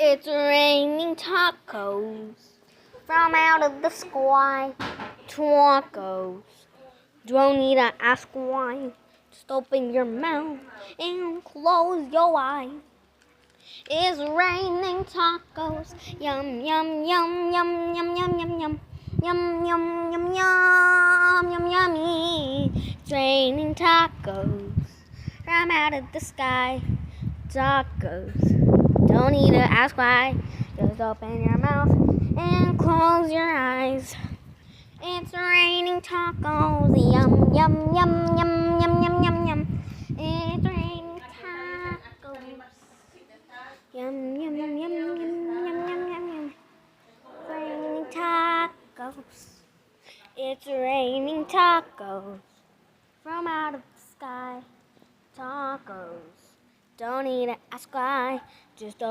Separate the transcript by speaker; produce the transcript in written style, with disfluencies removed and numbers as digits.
Speaker 1: It's raining tacos from out of the sky. Tacos. Don't need to ask why. Just open your mouth and close your eyes. It's raining tacos. Yum, yum, yum, yum, yum, yum, yum, yum. Yum, yum, yum, yum, yum, yummy. It's raining tacos from out of the sky. Tacos. Don't need to ask why. Just open your mouth and close your eyes. It's raining tacos. Yum, yum, yum, yum, yum, yum, yum, yum. It's raining tacos. Yum, yum, yum, yum, yum, yum, yum, yum, yum. It's raining tacos. It's raining tacos from out of the sky. Tacos. Don't need to ask why. Just open